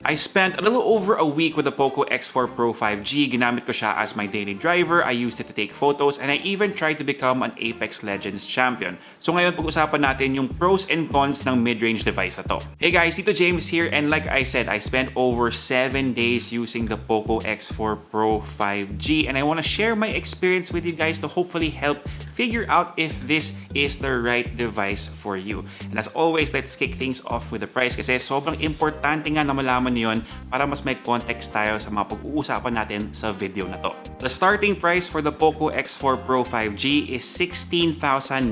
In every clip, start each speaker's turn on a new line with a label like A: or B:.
A: I spent a little over a week with the POCO X4 Pro 5G. Ginamit ko siya as my daily driver. I used it to take photos and I even tried to become an Apex Legends champion. So ngayon pag-usapan natin yung pros and cons ng mid-range device na to. Hey guys, Tito James here, and like I said, I spent over 7 days using the POCO X4 Pro 5G, and I want to share my experience with you guys to hopefully help figure out if this is the right device for you. And as always, let's kick things off with the price kasi sobrang importante nga na malaman yon para mas may context tayo sa mga pag-uusapan natin sa video na to. The starting price for the POCO X4 Pro 5G is 16,990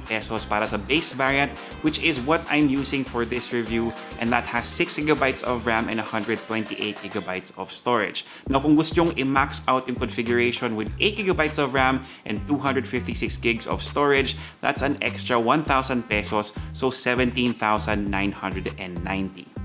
A: pesos para sa base variant, which is what I'm using for this review, and that has 6GB of RAM and 128GB of storage. Now kung gusto yung i-max out yung configuration with 8GB of RAM and 256GB of storage, that's an extra 1,000 pesos, so 17,990.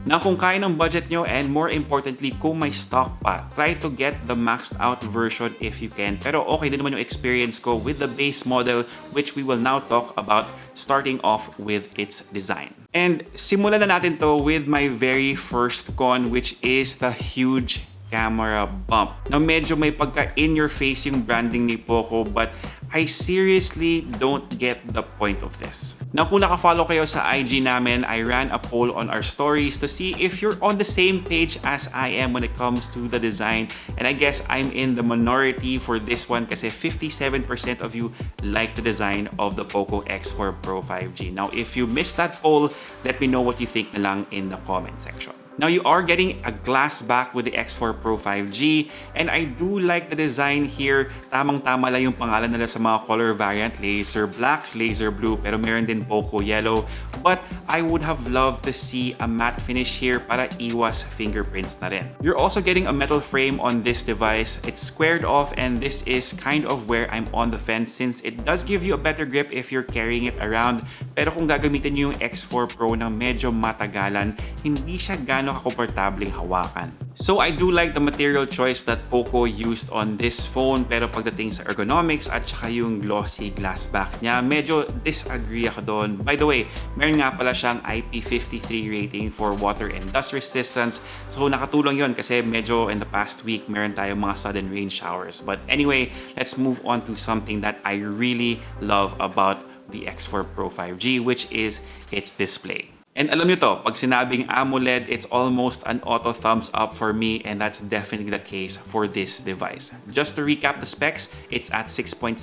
A: Now kung kaya ng budget nyo, and more importantly kung may stock pa, try to get the maxed out version if you can. Pero okay din naman yung experience ko with the base model, which we will now talk about, starting off with its design. And simulan na natin to with my very first con, which is the huge camera bump. Now medyo may pagka in your face yung branding ni POCO, but I seriously don't get the point of this. Now kung naka-follow kayo sa IG namin, I ran a poll on our stories to see if you're on the same page as I am when it comes to the design, and I guess I'm in the minority for this one kasi 57% of you like the design of the POCO X4 Pro 5G. Now if you missed that poll, let me know what you think na lang in the comment section. Now you are getting a glass back with the X4 Pro 5G, and I do like the design here. Tamang-tama lang yung pangalan nila sa mga color variant, laser black, laser blue, pero meron din POCO yellow. But I would have loved to see a matte finish here para iwas fingerprints na rin. You're also getting a metal frame on this device. It's squared off, and this is kind of where I'm on the fence since it does give you a better grip if you're carrying it around. Pero kung gagamitin nyo yung X4 Pro ng medyo matagalan, hindi siya gano'ng kakomportabling hawakan. So I do like the material choice that POCO used on this phone, pero pagdating sa ergonomics at saka yung glossy glass back niya, medyo disagree ako doon. By the way, meron nga pala siyang IP53 rating for water and dust resistance, so nakatulong yon kasi medyo in the past week meron tayong mga sudden rain showers. But anyway, let's move on to something that I really love about the X4 Pro 5G, which is its display. And alam nyo to, pag sinabing AMOLED, it's almost an auto thumbs up for me, and that's definitely the case for this device. Just to recap the specs, it's at 6.67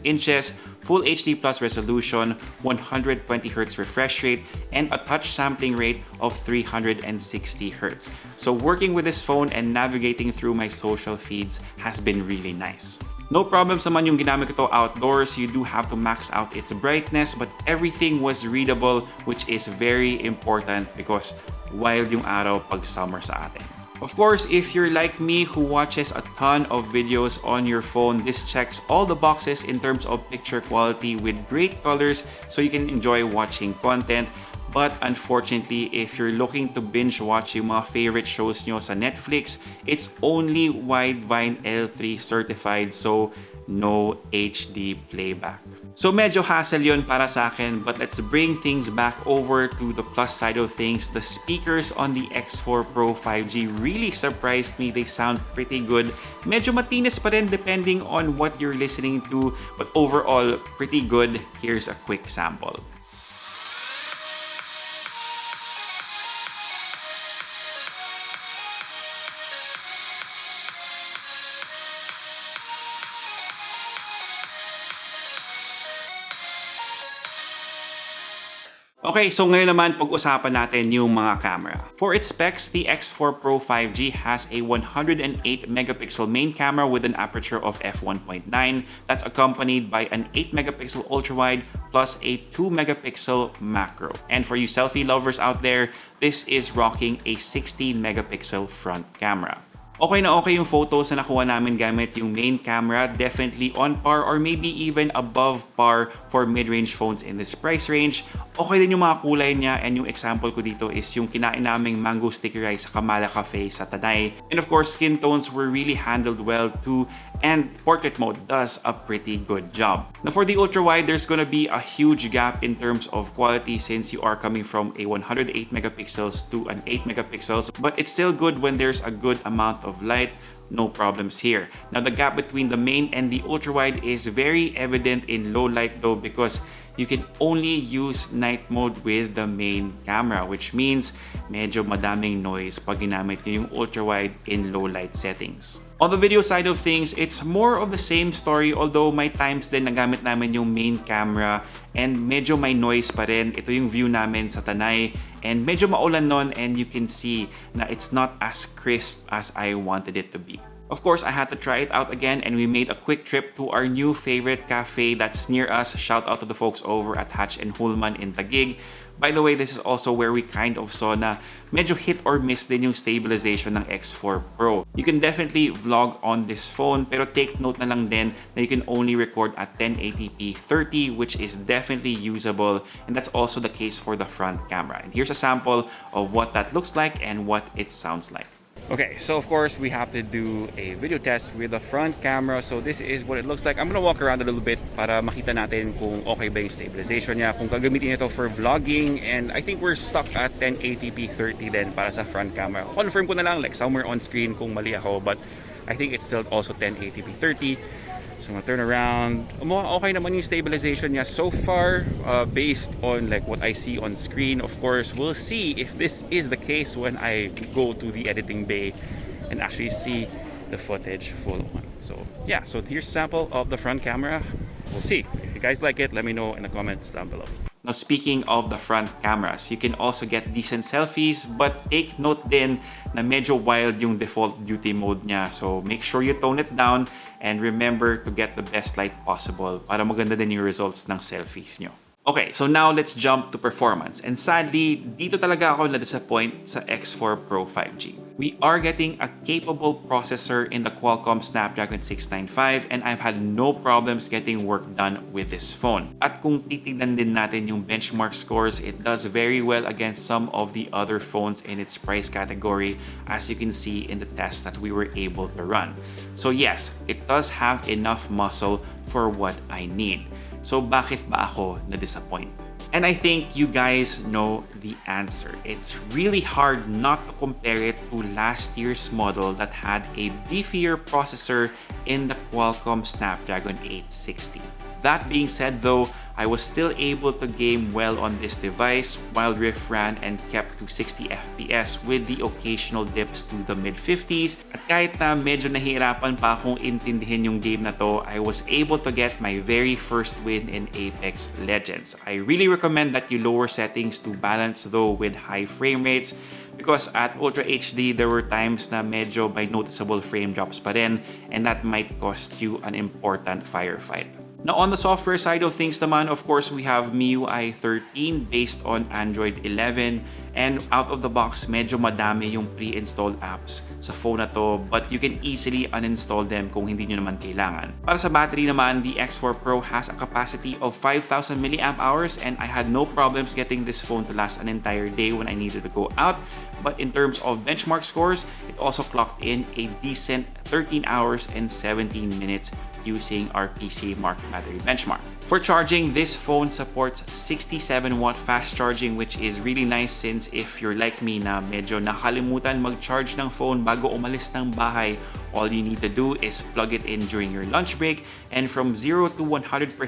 A: inches, Full HD Plus resolution, 120Hz refresh rate, and a touch sampling rate of 360Hz. So working with this phone and navigating through my social feeds has been really nice. No problems naman yung ginamit ko to outdoors. You do have to max out its brightness, but everything was readable, which is very important because wild yung araw pag summer sa atin. Of course, if you're like me who watches a ton of videos on your phone, this checks all the boxes in terms of picture quality with great colors so you can enjoy watching content. But unfortunately, if you're looking to binge watch yung mga favorite shows nyo sa Netflix, it's only Widevine L3 certified, so no HD playback. So medyo hassle yun para sa akin, but let's bring things back over to the plus side of things. The speakers on the X4 Pro 5G really surprised me. They sound pretty good. Medyo matinis pa rin depending on what you're listening to, but overall, pretty good. Here's a quick sample. Okay, so ngayon naman pag-usapan natin yung mga camera. For its specs, the X4 Pro 5G has a 108-megapixel main camera with an aperture of f1.9. That's accompanied by an 8-megapixel ultrawide plus a 2-megapixel macro. And for you selfie lovers out there, this is rocking a 16-megapixel front camera. Okay na okay yung photos na nakuha namin gamit yung main camera, definitely on par or maybe even above par for mid-range phones in this price range. Okay din yung mga kulay niya, and yung example ko dito is yung kinain naming mango sticky rice sa Kamala Cafe sa Tanay. And of course, skin tones were really handled well too, and portrait mode does a pretty good job. Now for the ultra-wide, there's gonna be a huge gap in terms of quality since you are coming from a 108 megapixels to an 8 megapixels, but it's still good when there's a good amount of light. No problems here. Now the gap between the main and the ultra-wide is very evident in low light though, because you can only use night mode with the main camera, which means medyo madaming noise pag ginamit nyo yung ultra-wide in low light settings. On the video side of things, it's more of the same story, although may times din nagamit namin yung main camera and medyo may noise pa rin. Ito yung view namin sa Tanay and medyo maulan nun, and you can see na it's not as crisp as I wanted it to be. Of course, I had to try it out again, and we made a quick trip to our new favorite cafe that's near us. Shout out to the folks over at Hatch and Hullman in Taguig. By the way, this is also where we kind of saw na medyo hit or miss din yung stabilization ng X4 Pro. You can definitely vlog on this phone, pero take note na lang din na you can only record at 1080p 30, which is definitely usable, and that's also the case for the front camera. And here's a sample of what that looks like and what it sounds like. Okay, so of course we have to do a video test with the front camera. So this is what it looks like. I'm gonna walk around a little bit para makita natin kung okay ba yung stabilization niya, kung gagamitin ito for vlogging, and I think we're stuck at 1080p 30 din para sa front camera. Confirm ko na lang like somewhere on screen kung mali ako, but I think it's still also 1080p 30. So I'm gonna turn around. Okay naman yung stabilization niya so far, based on like what I see on screen. Of course, we'll see if this is the case when I go to the editing bay and actually see the footage full on. So yeah, so here's a sample of the front camera. We'll see. If you guys like it, let me know in the comments down below. Now speaking of the front cameras, you can also get decent selfies, but take note din na medyo wild yung default beauty mode niya. So make sure you tone it down and remember to get the best light possible para maganda din yung results ng selfies nyo. Okay, so now let's jump to performance. And sadly, dito talaga ako na-disappoint sa X4 Pro 5G. We are getting a capable processor in the Qualcomm Snapdragon 695, and I've had no problems getting work done with this phone. At kung titignan din natin yung benchmark scores, it does very well against some of the other phones in its price category, as you can see in the tests that we were able to run. So yes, it does have enough muscle for what I need. So bakit ba ako na-disappoint? And I think you guys know the answer. It's really hard not to compare it to last year's model that had a beefier processor in the Qualcomm Snapdragon 860. That being said though, I was still able to game well on this device while Rift ran and kept to 60 FPS with the occasional dips to the mid-50s. At kahit na medyo nahihirapan pa akong intindihin yung game na to, I was able to get my very first win in Apex Legends. I really recommend that you lower settings to balance though with high frame rates, because at Ultra HD, there were times na medyo may noticeable frame drops pa rin, and that might cost you an important firefight. Now on the software side of things naman, of course, we have MIUI 13 based on Android 11, and out of the box, medyo madami yung pre-installed apps sa phone na to, but you can easily uninstall them kung hindi nyo naman kailangan. Para sa battery naman, the X4 Pro has a capacity of 5,000 mAh, and I had no problems getting this phone to last an entire day when I needed to go out. But in terms of benchmark scores, it also clocked in a decent 13 hours and 17 minutes using our PC Mark battery benchmark. For charging, this phone supports 67-watt fast charging, which is really nice since if you're like me na medyo nakalimutan mag-charge ng phone bago umalis ng bahay, all you need to do is plug it in during your lunch break, and from 0 to 100%,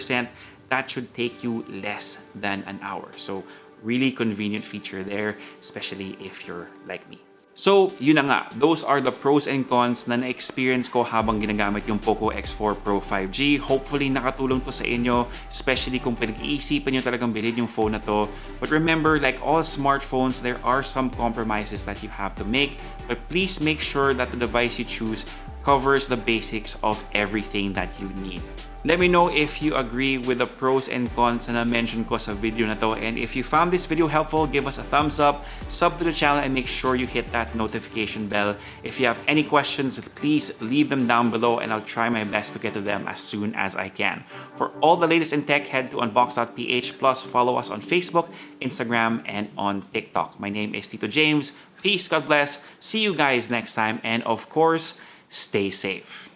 A: that should take you less than an hour. So really convenient feature there, especially if you're like me. So, yun na nga. Those are the pros and cons na na-experience ko habang ginagamit yung POCO X4 Pro 5G. Hopefully, nakatulong to sa inyo, especially kung pinag-iisipan nyo talagang bilhin yung phone na to. But remember, like all smartphones, there are some compromises that you have to make. But please make sure that the device you choose covers the basics of everything that you need. Let me know if you agree with the pros and cons na na-mention ko sa video na to, and if you found this video helpful, give us a thumbs up, sub to the channel, and make sure you hit that notification bell. If you have any questions, please leave them down below and I'll try my best to get to them as soon as I can. For all the latest in tech, head to Unbox.ph, plus follow us on Facebook, Instagram, and on TikTok. My name is Tito James. Peace, God bless, see you guys next time, and of course, stay safe.